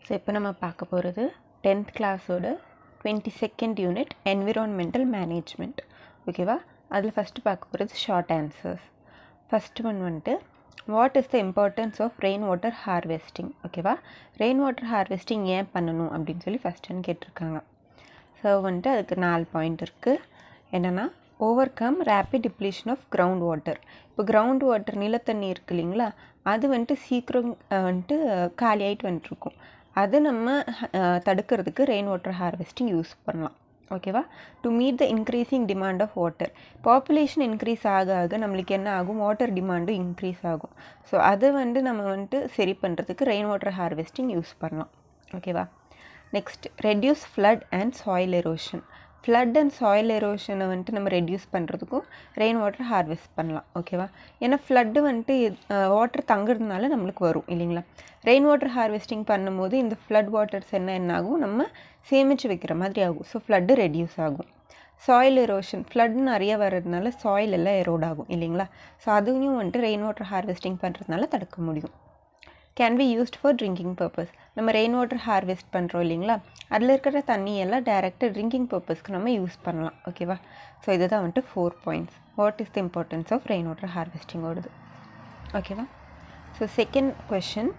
So இப்போ நம்ம பார்க்க போகிறது 10th கிளாஸோட 22nd யூனிட் என்விரான்மெண்டல் மேனேஜ்மெண்ட். ஓகேவா? அதில் ஃபஸ்ட்டு பார்க்க போகிறது ஷார்ட் ஆன்சர்ஸ். ஃபஸ்ட் ஒன் வந்துட்டு what is the importance of rain water harvesting. ஓகேவா? ரெயின் வாட்டர் ஹார்வெஸ்டிங் ஏன் பண்ணணும் அப்படின்னு சொல்லி ஃபஸ்ட்டுன்னு கேட்டிருக்காங்க. ஸோ வந்துட்டு அதுக்கு 4 பாயிண்ட் இருக்குது. என்னென்னா overcome rapid depletion of ground water. இப்போ கிரவுண்ட் வாட்டர் நிலத்தண்ணி இருக்குது இல்லைங்களா, அது வந்துட்டு சீக்கிரம் வந்துட்டு காலி ஆகிட்டு வந்துட்டுருக்கும். அது நம்ம தடுக்கிறதுக்கு ரெயின் வாட்டர் ஹார்வெஸ்டிங் யூஸ் பண்ணலாம். ஓகேவா? To meet the increasing demand of water. Population increase ஆக ஆக நம்மளுக்கு என்ன ஆகும், வாட்டர் டிமாண்டும் இன்க்ரீஸ் ஆகும். ஸோ அதை நம்ம வந்துட்டு சரி பண்ணுறதுக்கு ரெயின் வாட்டர் ஹார்வெஸ்டிங் யூஸ் பண்ணலாம். ஓகேவா? Next reduce flood and soil erosion. Flood and soil எரோஷனை வந்துட்டு நம்ம ரெடியூஸ் பண்ணுறதுக்கும் ரெயின் வாட்டர் ஹார்வெஸ்ட் பண்ணலாம். ஓகேவா? ஏன்னா ஃப்ளட்டு வந்துட்டு வாட்டர் தங்குறதுனால நம்மளுக்கு வரும் இல்லைங்களா. ரெயின் வாட்டர் ஹார்வெஸ்டிங் பண்ணும்போது இந்த ஃப்ளட் வாட்டர்ஸ் என்ன ஆகும், நம்ம சேமித்து வைக்கிற மாதிரி ஆகும். ஸோ ஃப்ளட்டு ரெடியூஸ் ஆகும். சாயில் எரோஷன், ஃப்ளட் நிறைய வர்றதுனால சாயில் எல்லாம் எரோட் ஆகும் இல்லைங்களா. ஸோ அதுவும் வந்துட்டு ரெயின் வாட்டர் ஹார்வெஸ்டிங் பண்ணுறதுனால தடுக்க முடியும். Can be used for drinking purpose. நம்ம ரெயின் வாட்டர் ஹார்வெஸ்ட் பண்ணுறோம் இல்லைங்களா, அதில் இருக்கிற தண்ணியெல்லாம் டைரெக்டாக ட்ரிங்கிங் பர்பஸ்க்கு நம்ம யூஸ் பண்ணலாம். ஓகேவா? ஸோ இதுதான் வந்துட்டு 4 points. What is the importance of rain water ஹார்வெஸ்டிங்கோடது. ஓகேவா? So second question,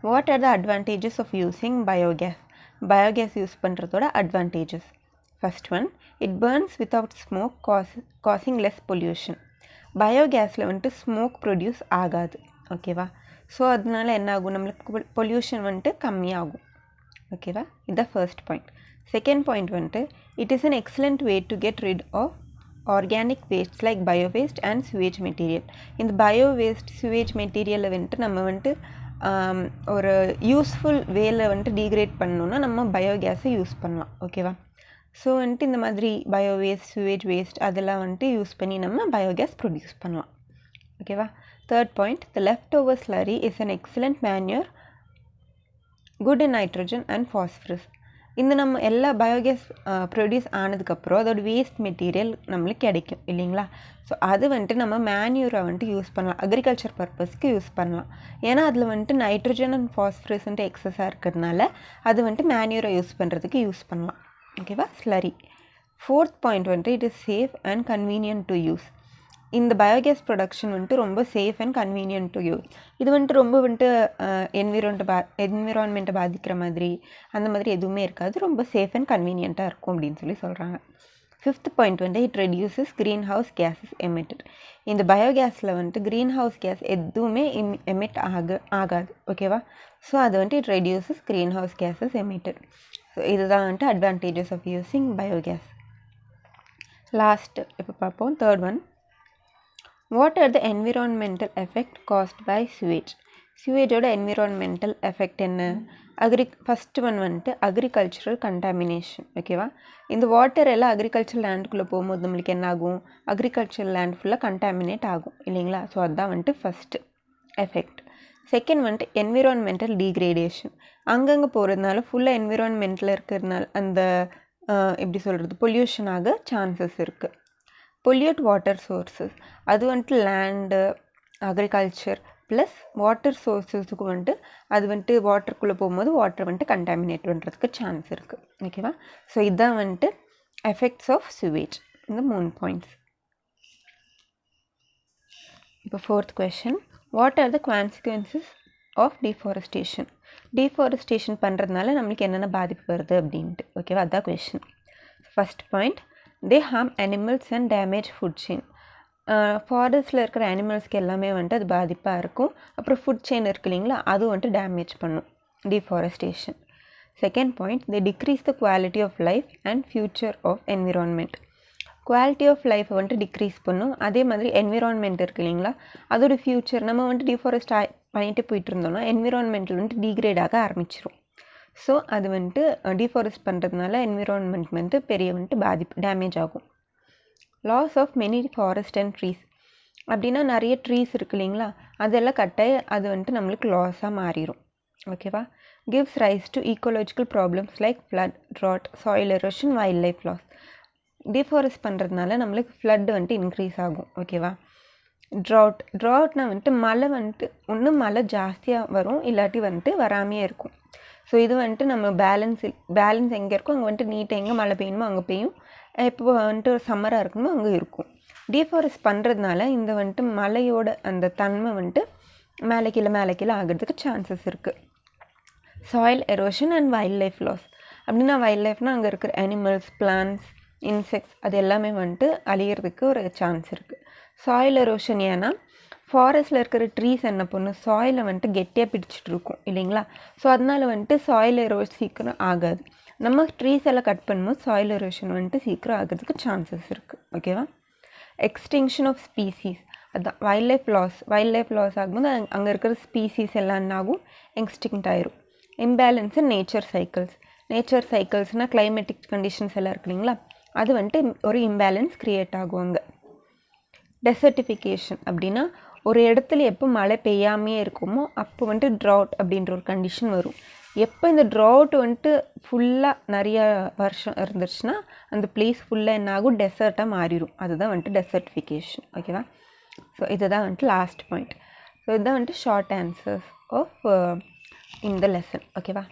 what are the advantages of using biogas. Biogas use பண்ணுறதோட advantages. First one, it burns without smoke causing less pollution. பயோகேஸில் வந்துட்டு smoke produce ஆகாது. ஓகேவா? So அதனால என்ன ஆகும், நம்மளுக்கு பொல்யூஷன் வந்துட்டு கம்மியாகும். ஓகேவா? இதுதான் ஃபர்ஸ்ட் பாயிண்ட். செகண்ட் பாயிண்ட் வந்துட்டு it is an excellent way to get rid of organic waste like bio waste and sewage material. இந்த பயோ வேஸ்ட் சுவேஜ் மெட்டீரியலை வந்துட்டு நம்ம வந்துட்டு ஒரு யூஸ்ஃபுல் வேல வந்துட்டு டீக்ரேட் பண்ணணுன்னா நம்ம பயோகேஸை யூஸ் பண்ணலாம். ஓகேவா? ஸோ வந்துட்டு இந்த மாதிரி பயோ வேஸ்ட் சுவேஜ் வேஸ்ட் அதெல்லாம் வந்துட்டு யூஸ் பண்ணி நம்ம பயோகேஸ் ப்ரொடியூஸ் பண்ணலாம். ஓகேவா? Third point, the leftover slurry is an excellent manure, good in nitrogen and phosphorus. இந்த நம்ம எல்லா பயோகேஸ் ப்ரொடியூஸ் ஆனதுக்கப்புறம் அதோட வேஸ்ட் மெட்டீரியல் நம்மளுக்கு கிடைக்கும் இல்லைங்களா. ஸோ அது வந்துட்டு நம்ம மேன்யூரை வந்துட்டு யூஸ் பண்ணலாம், அக்ரிகல்ச்சர் பர்பஸ்க்கு யூஸ் பண்ணலாம். ஏன்னா அதில் வந்துட்டு நைட்ரஜன் அண்ட் ஃபாஸ்ஃபரஸ் வந்துட்டு எக்ஸஸாக இருக்கிறதுனால அது வந்துட்டு மேன்யூரை யூஸ் பண்ணுறதுக்கு யூஸ் பண்ணலாம். ஓகேவா? ஸ்லரி. ஃபோர்த் பாயிண்ட் வந்துட்டு it is safe and convenient to use. இந்த பயோகேஸ் ப்ரொடக்ஷன் வந்துட்டு ரொம்ப safe and convenient to use. இது வந்துட்டு ரொம்ப வந்துட்டு என்விரான்மெண்ட்டை பாதிக்கிற மாதிரி அந்த மாதிரி எதுவுமே இருக்காது. ரொம்ப சேஃப் அண்ட் கன்வீனியண்ட்டாக இருக்கும் அப்படின்னு சொல்லி சொல்கிறாங்க. ஃபிஃப்த் பாயிண்ட் வந்துட்டு it reduces green house gases emitted. இந்த பயோகேஸில் வந்துட்டு க்ரீன் ஹவுஸ் கேஸ் எதுவுமே எமிட் ஆகாது. ஓகேவா? ஸோ அது வந்துட்டு it reduces green house gases emitted. So இதுதான் வந்துட்டு advantages of using biogas. Last இப்போ பார்ப்போம், third one, what are the environmental effect caused by sewage. சுவேஜோட என்விரான்மெண்டல் எஃபெக்ட் என்ன? ஃபஸ்ட்டு ஒன் வந்துட்டு அக்ரிகல்ச்சரல் கண்டாமினேஷன். ஓகேவா? இந்த வாட்டர் எல்லாம் அக்ரிகல்ச்சர் லேண்டுக்குள்ளே போகும்போது நம்மளுக்கு என்ன ஆகும், அக்ரிகல்ச்சர் லேண்ட் ஃபுல்லாக கண்டாமினேட் ஆகும் இல்லைங்களா. ஸோ அதுதான் வந்துட்டு ஃபஸ்ட்டு எஃபெக்ட். செகண்ட் வந்துட்டு என்விரான்மெண்டல் டீக்ரேடேஷன். அங்கங்கே போகிறதுனால ஃபுல்லாக என்விரான்மெண்ட்டில் இருக்கிறதுனால அந்த எப்படி சொல்கிறது, பொல்யூஷன் ஆக சான்சஸ் இருக்குது. பொல்யூட் வாட்டர் சோர்ஸஸ், அது வந்துட்டு லேண்டு அக்ரிகல்ச்சர் ப்ளஸ் வாட்டர் சோர்ஸஸுக்கு வந்துட்டு அது வந்துட்டு வாட்டருக்குள்ளே போகும்போது வாட்டர் வந்துட்டு கண்டாமினேட் பண்ணுறதுக்கு சான்ஸ் இருக்குது. ஓகேவா? ஸோ இதுதான் வந்துட்டு எஃபெக்ட்ஸ் ஆஃப் சுவேஜ், இந்த 3 பாயிண்ட்ஸ். இப்போ fourth question, what are the consequences of deforestation. Deforestation பண்ணுறதுனால நம்மளுக்கு என்னென்ன பாதிப்பு வருது அப்படின்ட்டு. ஓகேவா? அதுதான் question. First point, they harm animals and damage food chain. ஃபாரஸ்ட்டில் இருக்கிற அனிமல்ஸ்க்கு எல்லாமே வந்துட்டு அது பாதிப்பாக இருக்கும். அப்புறம் ஃபுட் செயின் இருக்கு இல்லைங்களா, அது வந்துட்டு டேமேஜ் பண்ணும் deforestation. Second point, they decrease the quality of life and future of environment. Quality of லைஃப்பை வந்துட்டு டிக்ரீஸ் பண்ணும். அதே மாதிரி என்விரான்மெண்ட் இருக்கு இல்லைங்களா, அதோட ஃப்யூச்சர் நம்ம வந்துட்டு டீஃபாரஸ்ட் பண்ணிட்டு போயிட்டு இருந்தோம்னா என்விரான்மெண்டில் வந்துட்டு டீக்ரேட் ஆக ஆரம்பிச்சிடும். ஸோ அது வந்துட்டு டீஃபாரஸ்ட் பண்ணுறதுனால என்விரான்மெண்ட் வந்துட்டு பெரிய வந்துட்டு பாதிப்பு டேமேஜ் ஆகும். Loss of many forest and trees. அப்படின்னா நிறைய ட்ரீஸ் இருக்கு இல்லைங்களா, அதெல்லாம் கட்டாய அது வந்துட்டு நம்மளுக்கு லாஸாக மாறிடும். ஓகேவா? Gives rise to ecological problems like flood, drought, soil erosion, wild life loss. Deforest பண்ணுறதுனால நம்மளுக்கு ஃப்ளட் வந்துட்டு இன்க்ரீஸ் ஆகும். ஓகேவா? ட்ராட்னா வந்துட்டு மழை வந்துட்டு ஒன்று மழை ஜாஸ்தியாக வரும், இல்லாட்டி வந்துட்டு வராமையே இருக்கும். ஸோ இது வந்துட்டு நம்ம பேலன்ஸ் எங்கே இருக்கோ அங்கே வந்துட்டு நீட்டாக எங்கே மழை பெய்யணுமோ அங்கே பெய்யும், எப்போ வந்துட்டு சம்மராக இருக்கணுமோ அங்கே இருக்கும். டீஃபாரஸ்ட் பண்ணுறதுனால இந்த வந்துட்டு மலையோட அந்த தன்மை வந்துட்டு மேலே கீழே ஆகிறதுக்கு சான்சஸ் இருக்குது. Soil erosion and wild life loss அப்படின்னா, வைல்ட் லைஃப்னால் அங்கே இருக்கிற அனிமல்ஸ், பிளான்ட்ஸ், இன்செக்ட்ஸ் அது எல்லாமே வந்துட்டு அழியிறதுக்கு ஒரு சான்ஸ் இருக்குது. சாயில் எரோஷன் ஏன்னா ஃபாரஸ்ட்டில் இருக்கிற ட்ரீஸ் என்ன பண்ணும், சாயிலை வந்துட்டு கெட்டியாக பிடிச்சிட்டு இருக்கும் இல்லைங்களா. ஸோ அதனால் வந்துட்டு சாயில் எரோஷன் சீக்கிரம் ஆகாது. நம்ம ட்ரீஸ் எல்லாம் கட் பண்ணும்போது சாயில் எரோஷன் வந்துட்டு சீக்கிரம் ஆகிறதுக்கு சான்சஸ் இருக்குது. ஓகேவா. எக்ஸ்டிங்ஷன் ஆஃப் ஸ்பீசிஸ், அதுதான் வைல்ட் லைஃப் லாஸ் ஆகும்போது அங்கே இருக்கிற ஸ்பீசிஸ் எல்லாம் என்ன ஆகும், எக்ஸ்டிங்க்ட் ஆயிரும். இம்பேலன்ஸ் இன் நேச்சர் சைக்கிள்ஸ்னால் கிளைமேட்டிக் கண்டிஷன்ஸ் எல்லாம் இருக்கு இல்லைங்களா, அது வந்துட்டு ஒரு இம்பேலன்ஸ் க்ரியேட் ஆகும் அங்கே. டெசர்டிஃபிகேஷன் அப்படின்னா ஒரு இடத்துல எப்போ மழை பெய்யாமையே இருக்குமோ அப்போ வந்துட்டு ட்ராட் அப்படின்ற ஒரு கண்டிஷன் வரும். எப்போ இந்த ட்ராட் வந்துட்டு ஃபுல்லாக நிறைய வருஷம் இருந்துச்சுன்னா அந்த பிளேஸ் ஃபுல்லாக என்ன ஆகும், டெசர்ட்டாக மாறிடும். அதுதான் வந்துட்டு டெசர்டிஃபிகேஷன். ஓகேவா. ஸோ இதுதான் வந்துட்டு லாஸ்ட் பாயிண்ட். ஸோ இதுதான் வந்துட்டு ஷார்ட் ஆன்சர்ஸ் ஆஃப் இந்த லெசன். ஓகேவா.